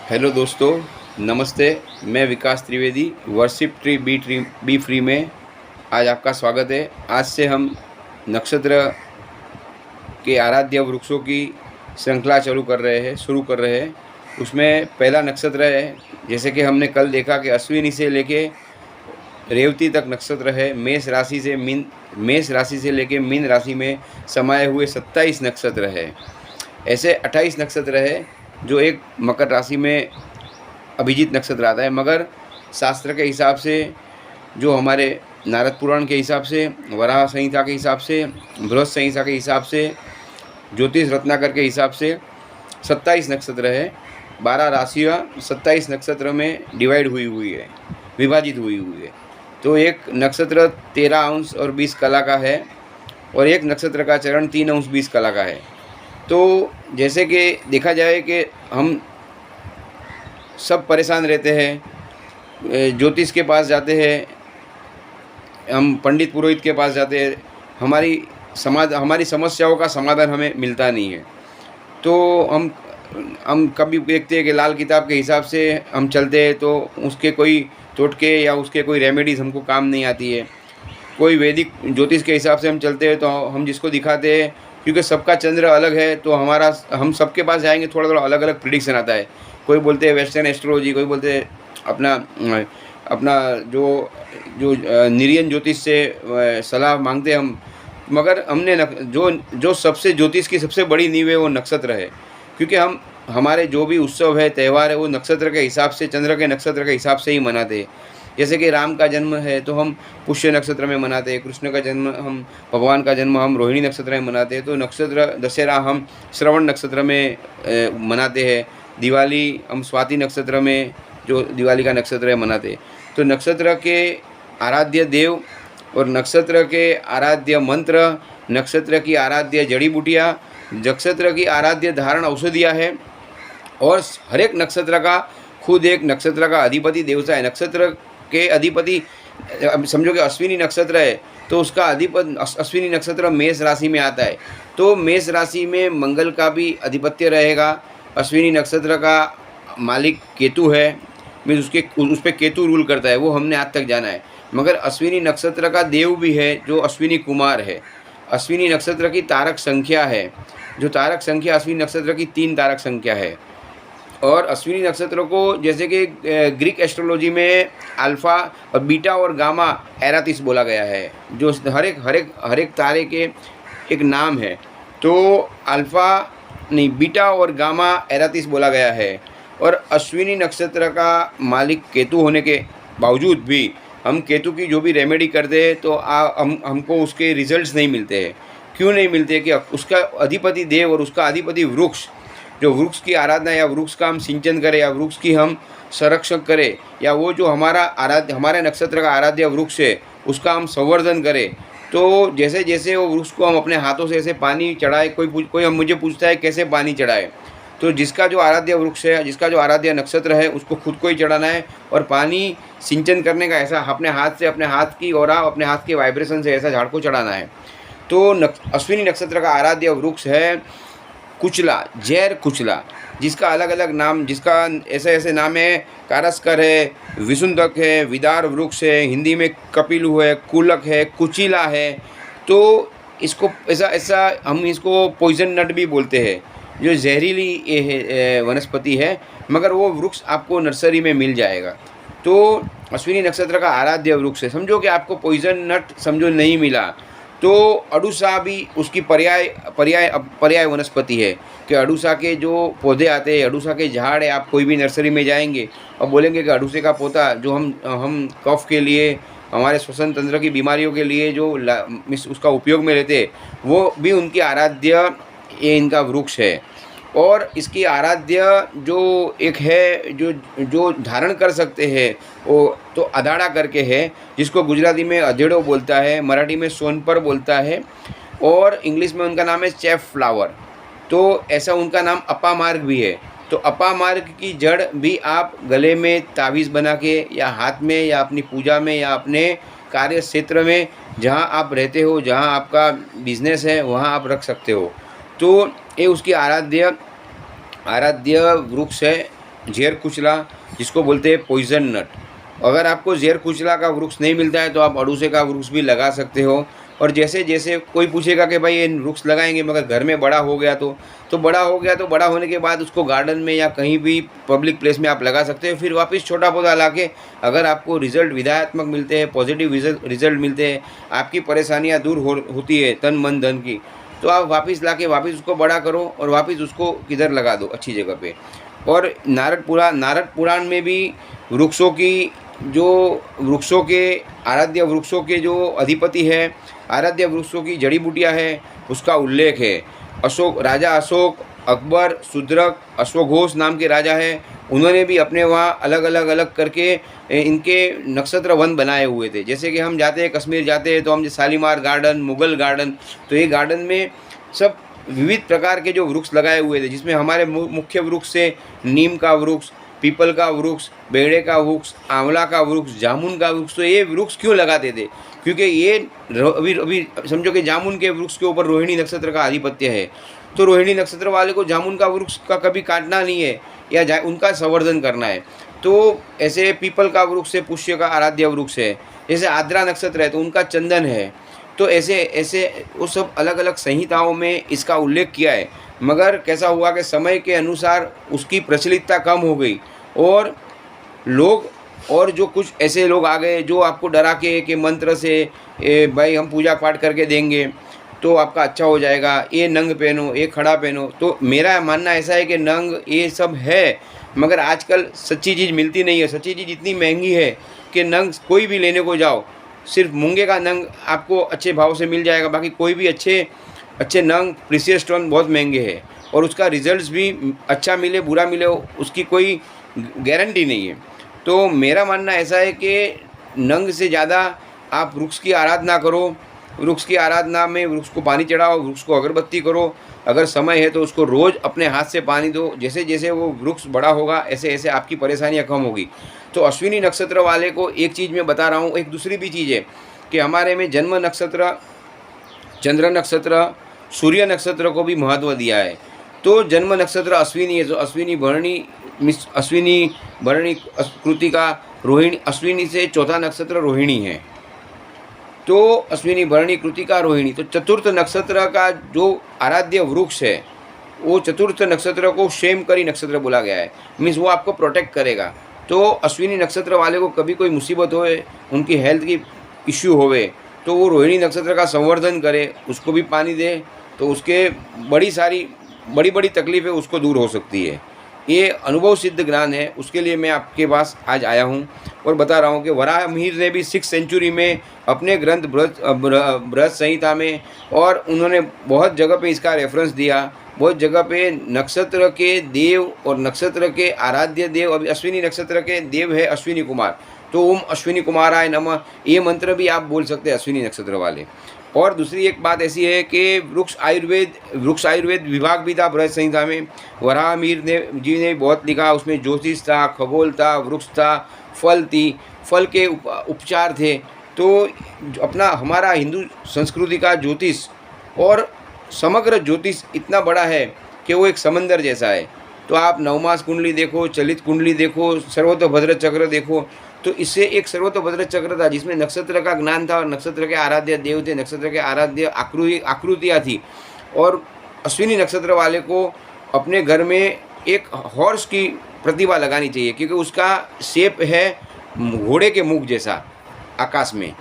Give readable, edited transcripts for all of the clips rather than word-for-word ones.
Hello दोस्तों, नमस्ते। मैं Vikas Trivedi worship tree be free में आज आपका स्वागत है। आज से हम नक्षत्र के आराध्य वृक्षों की श्रृंखला शुरू कर रहे हैं। उसमें पहला नक्षत्र है, जैसे कि हमने कल देखा कि अश्विनी से लेके रेवती तक नक्षत्र है। मेष राशि से लेके मीन राशि में समाये हुए 27 नक्षत्र है। ऐसे 28 नक्षत्र है जो एक मकर राशि में अभिजीत नक्षत्र आता है। मगर शास्त्र के हिसाब से, जो हमारे नारद पुराण के हिसाब से, वराह संहिता के हिसाब से, बृहद संहिता के हिसाब से, ज्योतिष रत्नाकर के हिसाब से 27 नक्षत्र है। 12 राशियाँ 27 नक्षत्र में विभाजित हुई है। तो एक नक्षत्र 13 अंश और 20 कला का है और एक नक्षत्र का चरण 3 अंश 20 कला का है। तो जैसे कि देखा जाए कि हम सब परेशान रहते हैं, ज्योतिष के पास जाते हैं, हम पंडित पुरोहित के पास जाते हैं, हमारी समस्याओं का समाधान हमें मिलता नहीं है। तो हम कभी देखते हैं कि लाल किताब के हिसाब से हम चलते हैं तो उसके कोई टोटके या उसके कोई रेमेडीज़ हमको काम नहीं आती है। कोई वैदिक ज्योतिष के हिसाब से हम चलते हैं तो हम जिसको दिखाते हैं, क्योंकि सबका चंद्र अलग है, तो हम सबके पास जाएंगे थोड़ा थोड़ा अलग अलग प्रिडिक्शन आता है। कोई बोलते हैं वेस्टर्न एस्ट्रोलॉजी, कोई बोलते हैं अपना जो जो निरियन ज्योतिष से सलाह मांगते हैं हम। मगर हमने जो सबसे ज्योतिष की सबसे बड़ी नींव है वो नक्षत्र है, क्योंकि हमारे जो भी उत्सव है, त्यौहार है, वो नक्षत्र के हिसाब से, चंद्र के नक्षत्र के हिसाब से ही मनाते हैं। जैसे कि राम का जन्म है तो हम पुष्य नक्षत्र में मनाते हैं, कृष्ण का जन्म भगवान का जन्म हम रोहिणी नक्षत्र में मनाते हैं। तो नक्षत्र दशहरा हम श्रवण नक्षत्र में मनाते हैं। दिवाली हम स्वाति नक्षत्र में, जो दिवाली का नक्षत्र है, मनाते हैं। तो नक्षत्र के आराध्य देव और नक्षत्र के आराध्य मंत्र, नक्षत्र की आराध्य जड़ी बूटियाँ, नक्षत्र की आराध्य धारण औषधियाँ है। और हर एक नक्षत्र का खुद एक नक्षत्र का अधिपति देवता है। नक्षत्र के अधिपति, अब समझो कि अश्विनी नक्षत्र है तो उसका अधिपति, अश्विनी नक्षत्र मेष राशि में आता है, तो मेष राशि में मंगल का भी अधिपत्य रहेगा। अश्विनी नक्षत्र का मालिक केतु है, मीन्स उस पर केतु रूल करता है, वो हमने आज तक जाना है। मगर अश्विनी नक्षत्र का देव भी है जो अश्विनी कुमार है। अश्विनी नक्षत्र की तारक संख्या है, जो तारक संख्या अश्विनी नक्षत्र की 3 तारक संख्या है। और अश्विनी नक्षत्र को जैसे कि ग्रीक एस्ट्रोलॉजी में अल्फ़ा और बीटा और गामा एरातिस बोला गया है, जो हर एक तारे के एक नाम है। तो बीटा और गामा एरातिस बोला गया है। और अश्विनी नक्षत्र का मालिक केतु होने के बावजूद भी हम केतु की जो भी रेमेडी करते हैं तो हमको उसके रिजल्ट्स नहीं मिलते हैं। क्यों नहीं मिलते? कि उसका अधिपति देव और उसका अधिपति वृक्ष, जो वृक्ष की आराधना या वृक्ष का हम सिंचन करें या वृक्ष की हम संरक्षण करें, या वो जो हमारे नक्षत्र का आराध्य वृक्ष है उसका हम संवर्धन करें, तो जैसे जैसे वो वृक्ष को हम अपने हाथों से ऐसे पानी चढ़ाए, कोई हम मुझे पूछता है कैसे पानी चढ़ाए, तो जिसका जो आराध्य वृक्ष है, जिसका जो आराध्य नक्षत्र है, उसको खुद को ही चढ़ाना है। और पानी सिंचन करने का ऐसा अपने हाथ की और अपने हाथ के वाइब्रेशन से ऐसा झाड़ को चढ़ाना है। तो अश्विनी नक्षत्र का आराध्य वृक्ष है कुचला, जैर कुचला, जिसका अलग अलग नाम, जिसका ऐसे नाम है, कारस्कर है, विसुंधक है, विदार वृक्ष है, हिंदी में कपिलु है, कुलक है, कुचिला है। तो इसको ऐसा हम इसको पॉइजन नट भी बोलते हैं, जो जहरीली वनस्पति है, मगर वो वृक्ष आपको नर्सरी में मिल जाएगा। तो अश्विनी नक्षत्र का आराध्य वृक्ष है। समझो कि आपको पॉइजन नट समझो नहीं मिला, तो अड़ूसा भी उसकी पर्याय वनस्पति है। कि अड़ूसा के जो पौधे आते हैं, अड़ूसा के झाड़ है, आप कोई भी नर्सरी में जाएंगे और बोलेंगे कि अड़ूसे का पौधा जो हम कफ के लिए, हमारे श्वसन तंत्र की बीमारियों के लिए जो उसका उपयोग में लेते हैं, वो भी उनकी आराध्य ये इनका वृक्ष है। और इसकी आराध्य जो एक है, जो धारण कर सकते हैं, वो तो अधाड़ा करके है, जिसको गुजराती में अधेड़ो बोलता है, मराठी में सोनपर बोलता है, और इंग्लिश में उनका नाम है चेफ फ्लावर। तो ऐसा उनका नाम अपामार्ग भी है। तो अपामार्ग की जड़ भी आप गले में तावीज़ बना के, या हाथ में, या अपनी पूजा में, या अपने कार्य क्षेत्र में, जहाँ आप रहते हो, जहाँ आपका बिजनेस है, वहाँ आप रख सकते हो। तो ये उसकी आराध्य वृक्ष है। ज़ेर कुचला, जिसको बोलते हैं पॉइज़न नट। अगर आपको ज़ेर कुचला का वृक्ष नहीं मिलता है तो आप अड़ूसे का वृक्ष भी लगा सकते हो। और जैसे जैसे कोई पूछेगा कि भाई ये वृक्ष लगाएंगे मगर घर में बड़ा हो गया तो बड़ा हो गया तो बड़ा होने के बाद उसको गार्डन में या कहीं भी पब्लिक प्लेस में आप लगा सकते हो। फिर वापस छोटा पौधा ला के अगर आपको रिजल्ट विधायत्मक मिलते हैं, पॉजिटिव रिजल्ट मिलते हैं, आपकी परेशानियाँ दूर होती है तन मन धन की, तो आप वापस ला के वापस उसको बड़ा करो और वापस उसको किधर लगा दो अच्छी जगह पे। और नारद पुराण में भी वृक्षों की वृक्षों के आराध्य वृक्षों के जो अधिपति है, आराध्य वृक्षों की जड़ी बूटियाँ है, उसका उल्लेख है। राजा अशोक, अकबर, शूद्रक, अश्वघोष नाम के राजा है, उन्होंने भी अपने वहाँ अलग करके इनके नक्षत्र वन बनाए हुए थे। जैसे कि हम जाते हैं कश्मीर जाते हैं तो हम शालीमार गार्डन, मुगल गार्डन, तो ये गार्डन में सब विविध प्रकार के जो वृक्ष लगाए हुए थे, जिसमें हमारे मुख्य वृक्ष से नीम का वृक्ष, पीपल का वृक्ष, बेड़े का वृक्ष, आंवला का वृक्ष, जामुन का वृक्ष। तो ये वृक्ष क्यों लगाते थे? क्योंकि ये अभी समझो कि जामुन के वृक्ष के ऊपर रोहिणी नक्षत्र का आधिपत्य है, तो रोहिणी नक्षत्र वाले को जामुन का वृक्ष का कभी काटना नहीं है या उनका संवर्धन करना है। तो ऐसे पीपल का वृक्ष है, पुष्य का आराध्य वृक्ष है। जैसे आद्रा नक्षत्र है तो उनका चंदन है। तो ऐसे ऐसे वो सब अलग अलग संहिताओं में इसका उल्लेख किया है। मगर कैसा हुआ कि समय के अनुसार उसकी प्रचलितता कम हो गई और लोग और जो कुछ ऐसे लोग आ गए जो आपको डरा के कि मंत्र से भाई हम पूजा पाठ करके देंगे तो आपका अच्छा हो जाएगा, ये नंग पहनो, ये खड़ा पहनो। तो मेरा मानना ऐसा है कि नंग ये सब है, मगर आजकल सच्ची चीज़ मिलती नहीं है। सच्ची चीज़ इतनी महंगी है कि नंग कोई भी लेने को जाओ, सिर्फ मूंगे का नंग आपको अच्छे भाव से मिल जाएगा, बाकी कोई भी अच्छे नंग प्रीशियस स्टोन बहुत महंगे हैं और उसका रिजल्ट्स भी अच्छा मिले बुरा मिले उसकी कोई गारंटी नहीं है। तो मेरा मानना ऐसा है कि नंग से ज़्यादा आप वृक्ष की आराधना करो। वृक्ष की आराधना में वृक्ष को पानी चढ़ाओ, वृक्ष को अगरबत्ती करो, अगर समय है तो उसको रोज़ अपने हाथ से पानी दो। जैसे जैसे वो वृक्ष बड़ा होगा ऐसे ऐसे आपकी परेशानियाँ कम होगी। तो अश्विनी नक्षत्र वाले को एक चीज़ मैं बता रहा हूँ, एक दूसरी भी चीज़ है कि हमारे में जन्म नक्षत्र, चंद्र नक्षत्र, सूर्य नक्षत्र को भी महत्व दिया है। तो जन्म नक्षत्र अश्विनी है, तो अश्विनी भरणी कृतिका रोहिणी, अश्विनी से चौथा नक्षत्र रोहिणी है। तो अश्विनी भरणी कृतिका रोहिणी, तो चतुर्थ नक्षत्र का जो आराध्य वृक्ष है वो चतुर्थ नक्षत्र को क्षेमकरी नक्षत्र बोला गया है। मीन्स वो आपको प्रोटेक्ट करेगा। तो अश्विनी नक्षत्र वाले को कभी कोई मुसीबत होए, उनकी हेल्थ की इश्यू होवे, तो वो रोहिणी नक्षत्र का संवर्धन करे, उसको भी पानी दे, तो उसके बड़ी बड़ी तकलीफ़ें उसको दूर हो सकती है। ये अनुभव सिद्ध ज्ञान है, उसके लिए मैं आपके पास आज आया हूँ और बता रहा हूँ कि वराहमिहिर ने भी 6th सेंचुरी में अपने ग्रंथ बृहत संहिता में, और उन्होंने बहुत जगह पे इसका रेफरेंस दिया, बहुत जगह पे नक्षत्र के देव और नक्षत्र के आराध्य देव, अभी अश्विनी नक्षत्र के देव है अश्विनी कुमार, तो ओम अश्विनी कुमाराय नमः, ये मंत्र भी आप बोल सकते हैं अश्विनी नक्षत्र वाले। और दूसरी एक बात ऐसी है कि वृक्ष आयुर्वेद विभाग भी था बृहत संहिता में। वराहमिहिर जी ने बहुत लिखा, उसमें ज्योतिष था, खगोल था, वृक्ष था, फल के उपचार थे। तो अपना हमारा हिंदू संस्कृति का ज्योतिष और समग्र ज्योतिष इतना बड़ा है कि वो एक समंदर जैसा है। तो आप नवमास कुंडली देखो, चलित कुंडली देखो, सर्वतोभद्र चक्र देखो, तो इससे एक सर्वतोभद्र चक्र था जिसमें नक्षत्र का ज्ञान था और नक्षत्र के आराध्य देव थे, नक्षत्र के आराध्य आकृतियाँ थी। और अश्विनी नक्षत्र वाले को अपने घर में एक हॉर्स की प्रतिभा लगानी चाहिए, क्योंकि उसका शेप है घोड़े के मुख जैसा आकाश में।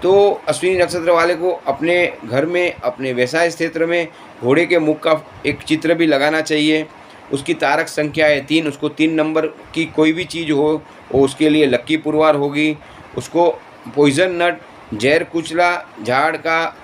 तो अश्विनी नक्षत्र वाले को अपने घर में, अपने व्यवसाय क्षेत्र में घोड़े के मुख का एक चित्र भी लगाना चाहिए। उसकी तारक संख्या है 3, उसको 3 नंबर की कोई भी चीज़ हो वो उसके लिए लक्की पुरवार होगी। उसको पॉइजन नट, जहर कुचला झाड़ का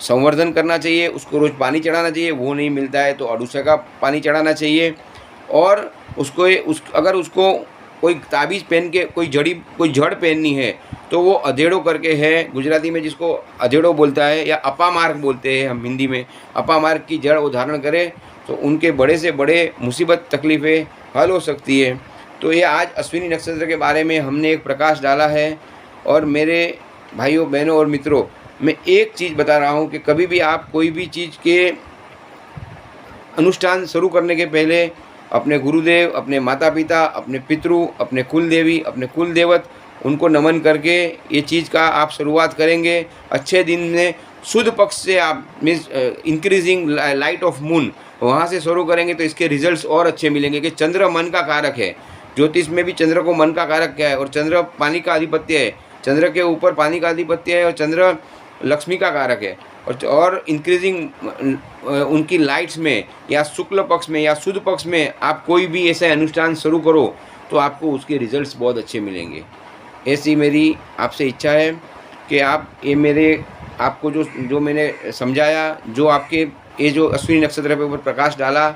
संवर्धन करना चाहिए, उसको रोज़ पानी चढ़ाना चाहिए, वो नहीं मिलता है तो अड़ूसा का पानी चढ़ाना चाहिए। और अगर उसको कोई ताबीज़ पहन के कोई जड़ पहननी है तो वो अधेड़ो करके है, गुजराती में जिसको अधेड़ो बोलता है या अपामार्ग बोलते हैं हम हिंदी में, अपामार्ग की जड़ वो धारण करे तो उनके बड़े से बड़े मुसीबत तकलीफ़ें हल हो सकती है। तो ये आज अश्विनी नक्षत्र के बारे में हमने एक प्रकाश डाला है। और मेरे भाइयों बहनों और मित्रों, मैं एक चीज़ बता रहा हूँ कि कभी भी आप कोई भी चीज़ के अनुष्ठान शुरू करने के पहले अपने गुरुदेव, अपने माता पिता, अपने पितृ, अपने कुल देवी, अपने कुल देवत, उनको नमन करके ये चीज़ का आप शुरुआत करेंगे। अच्छे दिन में शुद्ध पक्ष से आप means increasing light of moon, वहाँ से शुरू करेंगे तो इसके रिजल्ट्स और अच्छे मिलेंगे कि चंद्र मन का कारक है। ज्योतिष में भी चंद्र को मन का कारक क्या है, और चंद्र पानी का अधिपत्य है, चंद्र के ऊपर पानी का अधिपत्य है, और चंद्र लक्ष्मी का कारक है। और इंक्रीजिंग उनकी लाइट्स में या शुक्ल पक्ष में या शुद्ध पक्ष में आप कोई भी ऐसा अनुष्ठान शुरू करो तो आपको उसके रिजल्ट्स बहुत अच्छे मिलेंगे। ऐसी मेरी आपसे इच्छा है कि आप ये मेरे आपको जो मैंने समझाया, जो आपके ये जो अश्विनी नक्षत्र के ऊपर प्रकाश डाला,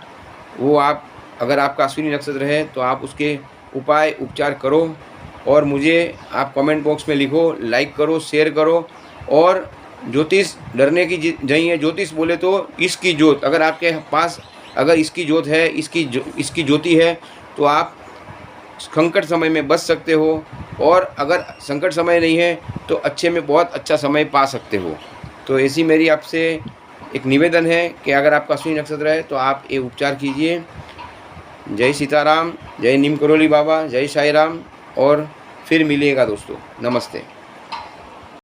वो आप अगर आपका अश्विनी नक्षत्र है तो आप उसके उपाय उपचार करो और मुझे आप कमेंट बॉक्स में लिखो, लाइक करो, शेयर करो। और ज्योतिष डरने की नहीं है, ज्योतिष बोले तो इसकी ज्योत, अगर आपके पास अगर इसकी ज्योत है, इसकी ज्योति है तो आप संकट समय में बच सकते हो, और अगर संकट समय नहीं है तो अच्छे में बहुत अच्छा समय पा सकते हो। तो ऐसी मेरी आपसे एक निवेदन है कि अगर आपका अश्विनी नक्षत्र है तो आप ये उपचार कीजिए। जय सीताराम, जय नीम करोली बाबा, जय साई राम, और फिर मिलिएगा दोस्तों। नमस्ते।